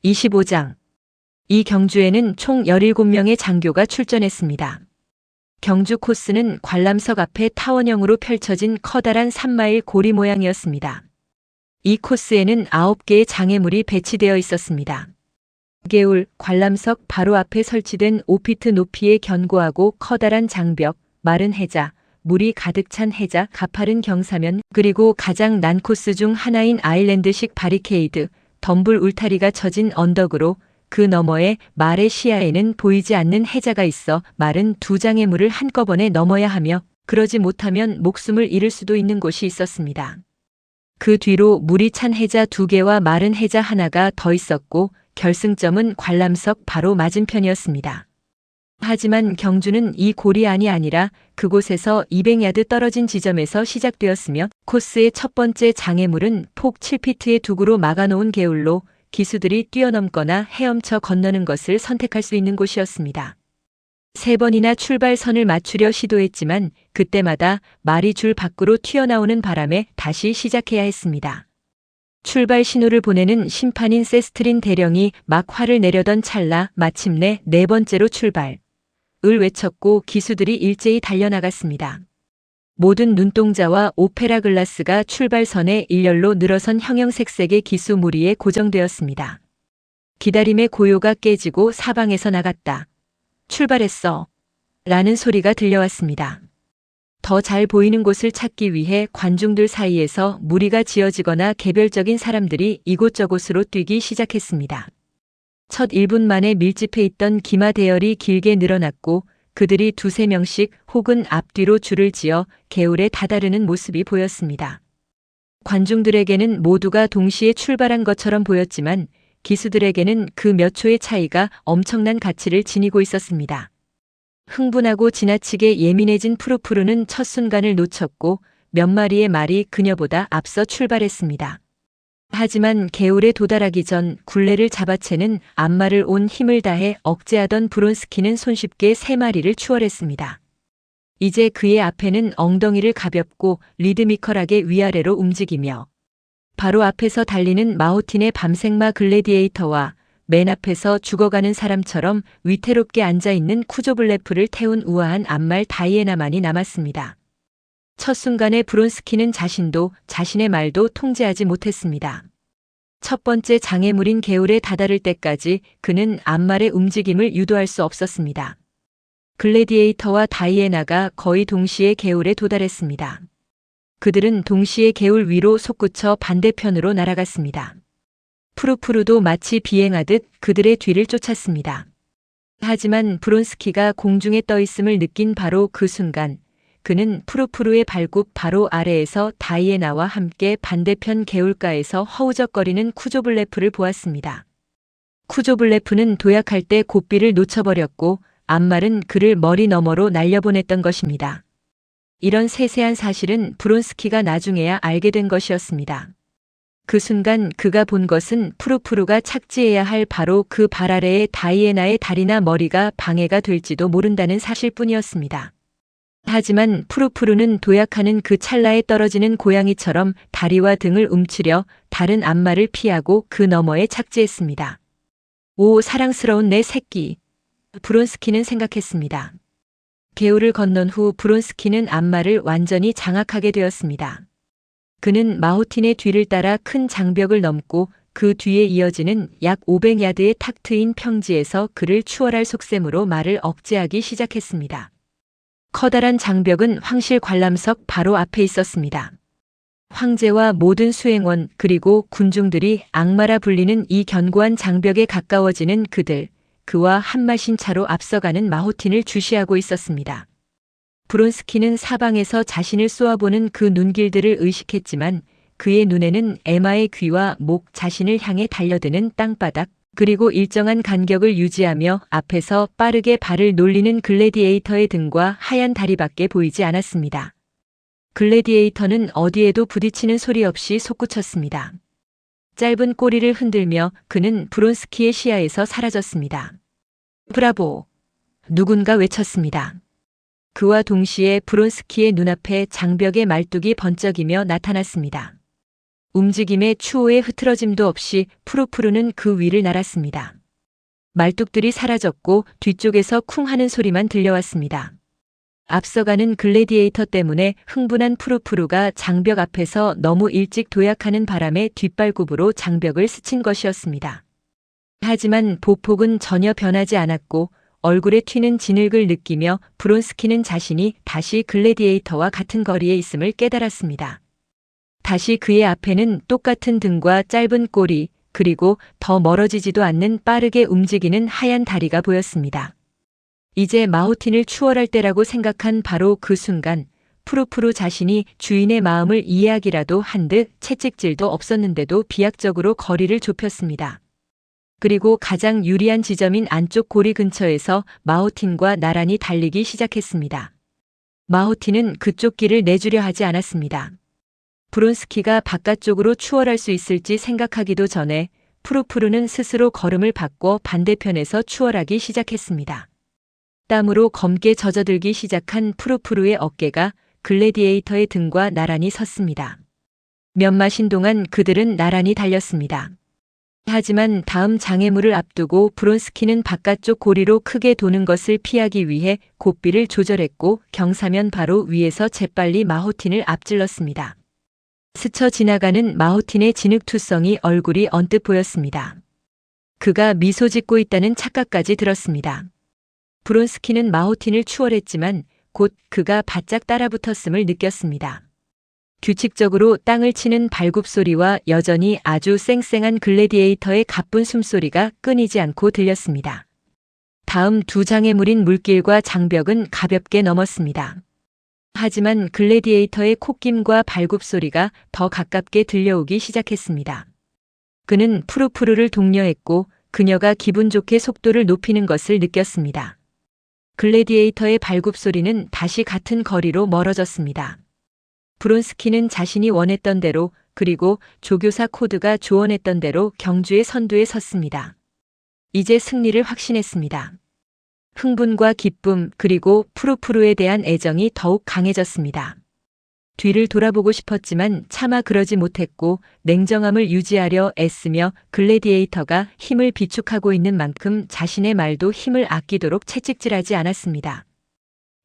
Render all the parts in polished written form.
25장. 이 경주에는 총 17명의 장교가 출전했습니다. 경주 코스는 관람석 앞에 타원형으로 펼쳐진 커다란 3마일 고리 모양이었습니다. 이 코스에는 9개의 장애물이 배치되어 있었습니다. 개울, 관람석 바로 앞에 설치된 5피트 높이의 견고하고 커다란 장벽, 마른 해자, 물이 가득 찬 해자, 가파른 경사면, 그리고 가장 난 코스 중 하나인 아일랜드식 바리케이드, 덤불 울타리가 쳐진 언덕으로 그 너머에 말의 시야에는 보이지 않는 해자가 있어 마른 두 장의 물을 한꺼번에 넘어야 하며 그러지 못하면 목숨을 잃을 수도 있는 곳이 있었습니다. 그 뒤로 물이 찬 해자 2개와 마른 해자 하나가 더 있었고 결승점은 관람석 바로 맞은편이었습니다. 하지만 경주는 이 고리 안이 아니라 그곳에서 200야드 떨어진 지점에서 시작되었으며 코스의 첫 번째 장애물은 폭 7피트의 두구로 막아놓은 개울로 기수들이 뛰어넘거나 헤엄쳐 건너는 것을 선택할 수 있는 곳이었습니다. 3번이나 출발선을 맞추려 시도했지만 그때마다 말이 줄 밖으로 튀어나오는 바람에 다시 시작해야 했습니다. 출발 신호를 보내는 심판인 세스트린 대령이 막 화를 내려던 찰나 마침내 4번째로 출발 을 외쳤고 기수들이 일제히 달려나갔습니다. 모든 눈동자와 오페라 글라스가 출발선에 일렬로 늘어선 형형색색의 기수 무리에 고정되었습니다. 기다림의 고요가 깨지고 사방에서 나갔다. 출발했어. 라는 소리가 들려왔습니다. 더 잘 보이는 곳을 찾기 위해 관중들 사이에서 무리가 지어지거나 개별적인 사람들이 이곳저곳으로 뛰기 시작했습니다. 첫 1분 만에 밀집해 있던 기마 대열이 길게 늘어났고 그들이 2~3명씩 혹은 앞뒤로 줄을 지어 개울에 다다르는 모습이 보였습니다. 관중들에게는 모두가 동시에 출발한 것처럼 보였지만 기수들에게는 그 몇 초의 차이가 엄청난 가치를 지니고 있었습니다. 흥분하고 지나치게 예민해진 푸르푸르는 첫 순간을 놓쳤고 몇 마리의 말이 그녀보다 앞서 출발했습니다. 하지만 개울에 도달하기 전 굴레를 잡아채는 앞말을 온 힘을 다해 억제하던 브론스키는 손쉽게 3마리를 추월했습니다. 이제 그의 앞에는 엉덩이를 가볍고 리드미컬하게 위아래로 움직이며 바로 앞에서 달리는 마호틴의 밤생마 글래디에이터와 맨 앞에서 죽어가는 사람처럼 위태롭게 앉아있는 쿠조블레프를 태운 우아한 앞말 다이애나만이 남았습니다. 첫 순간에 브론스키는 자신도 자신의 말도 통제하지 못했습니다. 첫 번째 장애물인 개울에 다다를 때까지 그는 앞말의 움직임을 유도할 수 없었습니다. 글래디에이터와 다이애나가 거의 동시에 개울에 도달했습니다. 그들은 동시에 개울 위로 솟구쳐 반대편으로 날아갔습니다. 푸르푸르도 마치 비행하듯 그들의 뒤를 쫓았습니다. 하지만 브론스키가 공중에 떠 있음을 느낀 바로 그 순간 그는 푸르푸르의 발굽 바로 아래에서 다이애나와 함께 반대편 개울가에서 허우적거리는 쿠조블레프를 보았습니다. 쿠조블레프는 도약할 때 고삐를 놓쳐버렸고 앞말은 그를 머리 너머로 날려보냈던 것입니다. 이런 세세한 사실은 브론스키가 나중에야 알게 된 것이었습니다. 그 순간 그가 본 것은 푸르푸르가 착지해야 할 바로 그 발 아래의 다이애나의 다리나 머리가 방해가 될지도 모른다는 사실뿐이었습니다. 하지만 푸르푸르는 도약하는 그 찰나에 떨어지는 고양이처럼 다리와 등을 움츠려 다른 앞말을 피하고 그 너머에 착지했습니다. 오, 사랑스러운 내 새끼. 브론스키는 생각했습니다. 개울을 건넌 후 브론스키는 앞말을 완전히 장악하게 되었습니다. 그는 마호틴의 뒤를 따라 큰 장벽을 넘고 그 뒤에 이어지는 약 500야드의 탁 트인 평지에서 그를 추월할 속셈으로 말을 억제하기 시작했습니다. 커다란 장벽은 황실 관람석 바로 앞에 있었습니다. 황제와 모든 수행원 그리고 군중들이 악마라 불리는 이 견고한 장벽에 가까워지는 그와 한마신 차로 앞서가는 마호틴을 주시하고 있었습니다. 브론스키는 사방에서 자신을 쏘아보는 그 눈길들을 의식했지만 그의 눈에는 에마의 귀와 목, 자신을 향해 달려드는 땅바닥, 그리고 일정한 간격을 유지하며 앞에서 빠르게 발을 놀리는 글래디에이터의 등과 하얀 다리밖에 보이지 않았습니다. 글래디에이터는 어디에도 부딪히는 소리 없이 솟구쳤습니다. 짧은 꼬리를 흔들며 그는 브론스키의 시야에서 사라졌습니다. 브라보! 누군가 외쳤습니다. 그와 동시에 브론스키의 눈앞에 장벽의 말뚝이 번쩍이며 나타났습니다. 움직임의 추호의 흐트러짐도 없이 푸르푸르는 그 위를 날았습니다. 말뚝들이 사라졌고 뒤쪽에서 쿵 하는 소리만 들려왔습니다. 앞서가는 글래디에이터 때문에 흥분한 푸르푸르가 장벽 앞에서 너무 일찍 도약하는 바람에 뒷발굽으로 장벽을 스친 것이었습니다. 하지만 보폭은 전혀 변하지 않았고 얼굴에 튀는 진흙을 느끼며 브론스키는 자신이 다시 글래디에이터와 같은 거리에 있음을 깨달았습니다. 다시 그의 앞에는 똑같은 등과 짧은 꼬리, 그리고 더 멀어지지도 않는 빠르게 움직이는 하얀 다리가 보였습니다. 이제 마호틴을 추월할 때라고 생각한 바로 그 순간 푸르푸르 자신이 주인의 마음을 이해하기라도 한 듯 채찍질도 없었는데도 비약적으로 거리를 좁혔습니다. 그리고 가장 유리한 지점인 안쪽 고리 근처에서 마호틴과 나란히 달리기 시작했습니다. 마호틴은 그쪽 길을 내주려 하지 않았습니다. 브론스키가 바깥쪽으로 추월할 수 있을지 생각하기도 전에 푸르푸르는 스스로 걸음을 바꿔 반대편에서 추월하기 시작했습니다. 땀으로 검게 젖어들기 시작한 푸르푸르의 어깨가 글래디에이터의 등과 나란히 섰습니다. 몇 마신 동안 그들은 나란히 달렸습니다. 하지만 다음 장애물을 앞두고 브론스키는 바깥쪽 고리로 크게 도는 것을 피하기 위해 고삐를 조절했고 경사면 바로 위에서 재빨리 마호틴을 앞질렀습니다. 스쳐 지나가는 마호틴의 진흙투성이 얼굴이 언뜻 보였습니다. 그가 미소 짓고 있다는 착각까지 들었습니다. 브론스키는 마호틴을 추월했지만 곧 그가 바짝 따라붙었음을 느꼈습니다. 규칙적으로 땅을 치는 발굽 소리와 여전히 아주 쌩쌩한 글래디에이터의 가쁜 숨소리가 끊이지 않고 들렸습니다. 다음 두 장애물인 물길과 장벽은 가볍게 넘었습니다. 하지만 글래디에이터의 콧김과 발굽 소리가 더 가깝게 들려오기 시작했습니다. 그는 푸르푸르를 독려했고 그녀가 기분 좋게 속도를 높이는 것을 느꼈습니다. 글래디에이터의 발굽 소리는 다시 같은 거리로 멀어졌습니다. 브론스키는 자신이 원했던 대로 그리고 조교사 코드가 조언했던 대로 경주의 선두에 섰습니다. 이제 승리를 확신했습니다. 흥분과 기쁨 그리고 푸르푸르에 대한 애정이 더욱 강해졌습니다. 뒤를 돌아보고 싶었지만 차마 그러지 못했고 냉정함을 유지하려 애쓰며 글래디에이터가 힘을 비축하고 있는 만큼 자신의 말도 힘을 아끼도록 채찍질하지 않았습니다.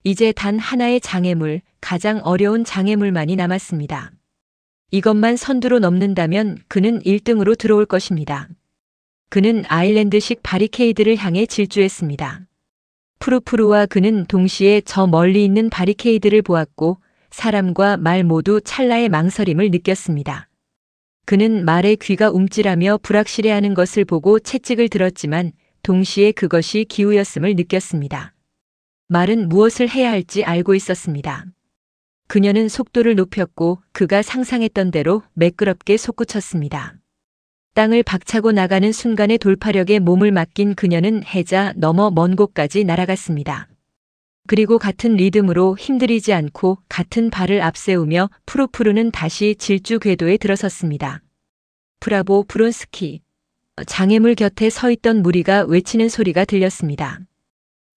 이제 단 하나의 장애물, 가장 어려운 장애물만이 남았습니다. 이것만 선두로 넘는다면 그는 1등으로 들어올 것입니다. 그는 아일랜드식 바리케이드를 향해 질주했습니다. 푸르푸르와 그는 동시에 저 멀리 있는 바리케이드를 보았고 사람과 말 모두 찰나의 망설임을 느꼈습니다. 그는 말의 귀가 움찔하며 불확실해하는 것을 보고 채찍을 들었지만 동시에 그것이 기우였음을 느꼈습니다. 말은 무엇을 해야 할지 알고 있었습니다. 그녀는 속도를 높였고 그가 상상했던 대로 매끄럽게 솟구쳤습니다. 땅을 박차고 나가는 순간의 돌파력에 몸을 맡긴 그녀는 해자 너머 먼 곳까지 날아갔습니다. 그리고 같은 리듬으로 힘들이지 않고 같은 발을 앞세우며 푸르푸르는 다시 질주 궤도에 들어섰습니다. 브라보 브론스키. 장애물 곁에 서 있던 무리가 외치는 소리가 들렸습니다.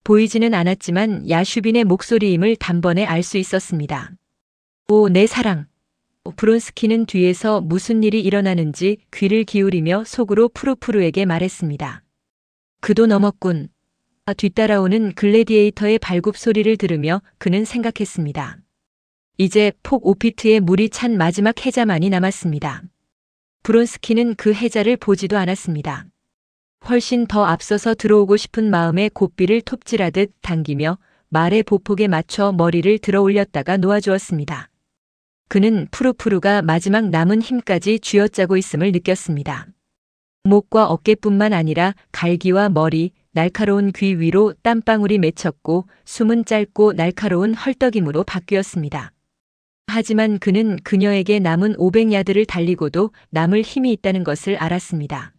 보이지는 않았지만 야슈빈의 목소리임을 단번에 알 수 있었습니다. 오, 내 사랑. 브론스키는 뒤에서 무슨 일이 일어나는지 귀를 기울이며 속으로 푸르푸르에게 말했습니다. 그도 넘었군. 뒤따라오는 글래디에이터의 발굽 소리를 들으며 그는 생각했습니다. 이제 폭 5피트의 물이 찬 마지막 해자만이 남았습니다. 브론스키는 그 해자를 보지도 않았습니다. 훨씬 더 앞서서 들어오고 싶은 마음에 고삐를 톱질하듯 당기며 말의 보폭에 맞춰 머리를 들어 올렸다가 놓아주었습니다. 그는 푸르푸르가 마지막 남은 힘까지 쥐어짜고 있음을 느꼈습니다. 목과 어깨뿐만 아니라 갈기와 머리, 날카로운 귀 위로 땀방울이 맺혔고 숨은 짧고 날카로운 헐떡임으로 바뀌었습니다. 하지만 그는 그녀에게 남은 500야드를 달리고도 남을 힘이 있다는 것을 알았습니다.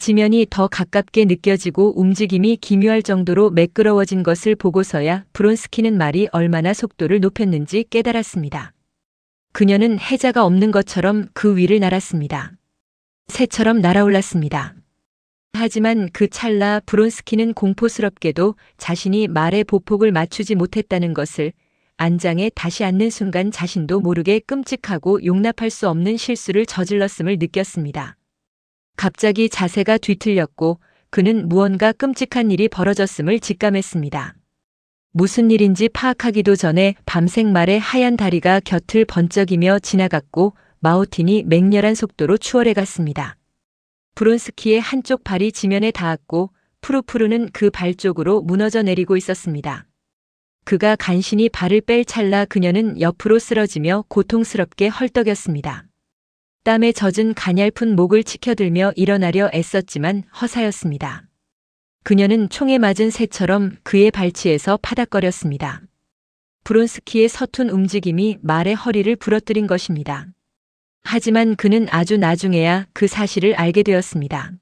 지면이 더 가깝게 느껴지고 움직임이 기묘할 정도로 매끄러워진 것을 보고서야 브론스키는 말이 얼마나 속도를 높였는지 깨달았습니다. 그녀는 해자가 없는 것처럼 그 위를 날았습니다. 새처럼 날아올랐습니다. 하지만 그 찰나 브론스키는 공포스럽게도 자신이 말의 보폭을 맞추지 못했다는 것을, 안장에 다시 앉는 순간 자신도 모르게 끔찍하고 용납할 수 없는 실수를 저질렀음을 느꼈습니다. 갑자기 자세가 뒤틀렸고 그는 무언가 끔찍한 일이 벌어졌음을 직감했습니다. 무슨 일인지 파악하기도 전에 밤색 말의 하얀 다리가 곁을 번쩍이며 지나갔고 마오틴이 맹렬한 속도로 추월해 갔습니다. 브론스키의 한쪽 발이 지면에 닿았고 푸르푸르는 그 발 쪽으로 무너져 내리고 있었습니다. 그가 간신히 발을 뺄 찰나 그녀는 옆으로 쓰러지며 고통스럽게 헐떡였습니다. 땀에 젖은 가냘픈 목을 치켜들며 일어나려 애썼지만 허사였습니다. 그녀는 총에 맞은 새처럼 그의 발치에서 파닥거렸습니다. 브론스키의 서툰 움직임이 말의 허리를 부러뜨린 것입니다. 하지만 그는 아주 나중에야 그 사실을 알게 되었습니다.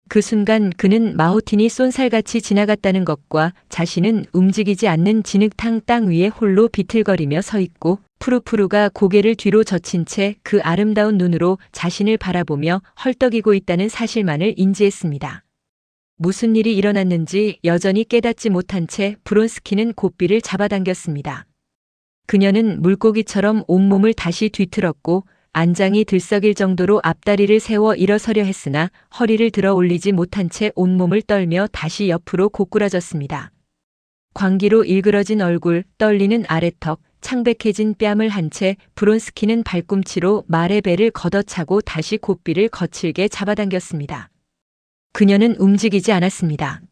그 순간 그는 마호틴이 쏜살같이 지나갔다는 것과 자신은 움직이지 않는 진흙탕 땅 위에 홀로 비틀거리며 서 있고 푸르푸르가 고개를 뒤로 젖힌 채 그 아름다운 눈으로 자신을 바라보며 헐떡이고 있다는 사실만을 인지했습니다. 무슨 일이 일어났는지 여전히 깨닫지 못한 채 브론스키는 고삐를 잡아당겼습니다. 그녀는 물고기처럼 온몸을 다시 뒤틀었고 안장이 들썩일 정도로 앞다리를 세워 일어서려 했으나 허리를 들어 올리지 못한 채 온몸을 떨며 다시 옆으로 고꾸라졌습니다. 광기로 일그러진 얼굴, 떨리는 아래턱, 창백해진 뺨을 한 채 브론스키는 발꿈치로 말의 배를 걷어차고 다시 고삐를 거칠게 잡아당겼습니다. 그녀는 움직이지 않았습니다.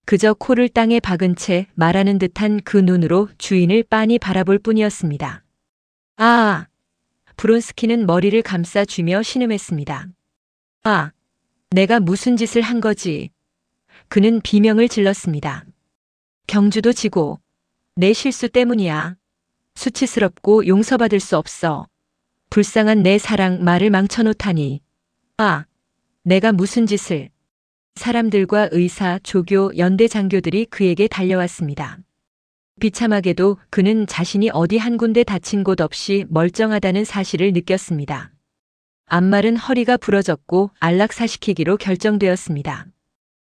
그저 코를 땅에 박은 채 말하는 듯한 그 눈으로 주인을 빤히 바라볼 뿐이었습니다. 아! 브론스키는 머리를 감싸 쥐며 신음했습니다. 아! 내가 무슨 짓을 한 거지? 그는 비명을 질렀습니다. 경주도 지고 내 실수 때문이야. 수치스럽고 용서받을 수 없어. 불쌍한 내 사랑 말을 망쳐놓다니. 아! 내가 무슨 짓을... 사람들과 의사, 조교, 연대 장교들이 그에게 달려왔습니다. 비참하게도 그는 자신이 어디 한 군데 다친 곳 없이 멀쩡하다는 사실을 느꼈습니다. 앞말은 허리가 부러졌고 안락사시키기로 결정되었습니다.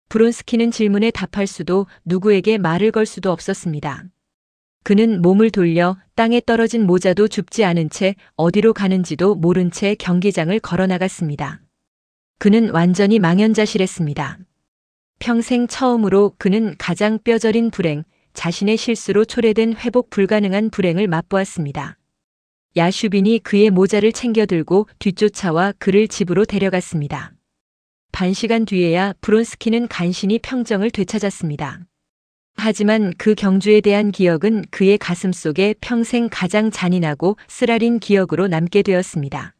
브론스키는 질문에 답할 수도 누구에게 말을 걸 수도 없었습니다. 그는 몸을 돌려 땅에 떨어진 모자도 줍지 않은 채 어디로 가는지도 모른 채 경기장을 걸어 나갔습니다. 그는 완전히 망연자실했습니다. 평생 처음으로 그는 가장 뼈저린 불행, 자신의 실수로 초래된 회복 불가능한 불행을 맛보았습니다. 야슈빈이 그의 모자를 챙겨 들고 뒤쫓아와 그를 집으로 데려갔습니다. 반시간 뒤에야 브론스키는 간신히 평정을 되찾았습니다. 하지만 그 경주에 대한 기억은 그의 가슴속에 평생 가장 잔인하고 쓰라린 기억으로 남게 되었습니다.